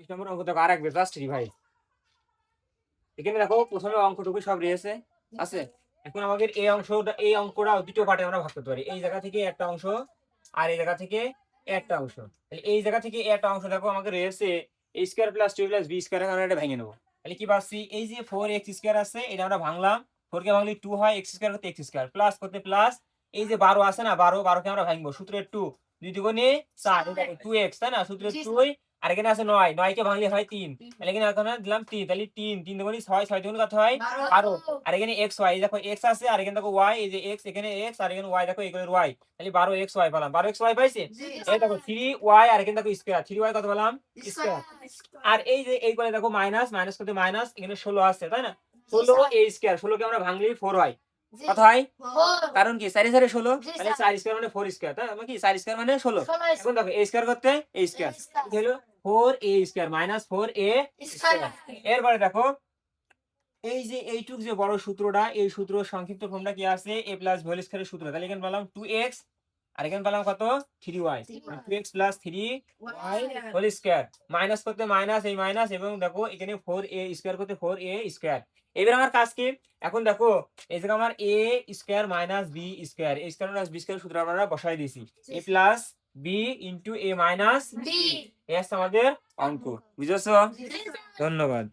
20 নম্বর অঙ্ক দেখো আরেক জাস্ট রিভাইজ। এখানে দেখো প্রথমে অঙ্কটুকু সব রয়েছে আছে। এখন আমাদের এই অঙ্কটা দুটো পার্টে আমরা ভাগ করতে পারি। এই জায়গা থেকে একটা অংশ আর এই জায়গা থেকে একটা অংশ। তাহলে এই জায়গা থেকে একটা অংশ দেখো আমাকে রয়েছে a square plus 2 plus b square, আমরা এটা ভেঙে নেবো। তাহলে কি পাচ্ছি, এই যে 4x স্কয়ার আছে এটা আমরা ভাঙলাম, 4 কে ভাঙলে 2 হয়, x স্কয়ার করতে x স্কয়ার প্লাস করতে প্লাস, এই যে 12 আছে না 12 কে আমরা ভাঙবো, সূত্রের 2 2 দুগুণে 4, এটা 2x তাই না, সূত্রের 2, আর এখানে আছে 9, 9 কে ভাঙলে হয় 3, তাহলে এখানে এখন দিলাম 3, তাহলে 3 3 দুগুণে 6, 6 দুগুণে কত হয় 12, আর এখানে x y দেখো x আছে, আর এখানে দেখো y, এই যে x এখানে x আর এখানে y দেখো এগুলোর y, তাহলে 12x y পেলাম, 12x y পাইছে। এই দেখো 3y আর এখানে দেখো স্কয়ার, 3y কত পেলাম স্কয়ার, আর এই যে এই করে দেখো মাইনাস মাইনাস করতে মাইনাস, এখানে 16 আছে তাই না, 16 a স্কয়ার, 16 কে আমরা ভাঙলেই 4 হয়, কত হয়, কারণ কি 4 4 16, তাহলে 4 স্কয়ার মানে 4 স্কয়ার, তাই মানে কি 4 স্কয়ার মানে 16। এখন দেখো a স্কয়ার করতে a স্কয়ার কি হলো 4a square minus 4a square. এরপরে দেখো এই যে এইটুক যে বড় সূত্রটা, এই সূত্র সংক্ষিপ্ত ফর্মটা কি আছে, a প্লাস হোল স্কয়ারের সূত্র, তাহলে এখানে পেলাম 2x আর এখানে পেলাম কত 3y, 2x plus 3y whole square, minus করতে মাইনাস, এই মাইনাস, এবং দেখো এখানে 4a স্কয়ার করতে 4a স্কয়ার। এবার আমার কাজ কি, এখন দেখো এই জায়গা আমার a square minus b square, a square plus b square সূত্র আমরা বসাই দিয়েছি, a plus b into a minus b, এই হচ্ছে আমাদের অঙ্ক, বুঝেছো? ধন্যবাদ।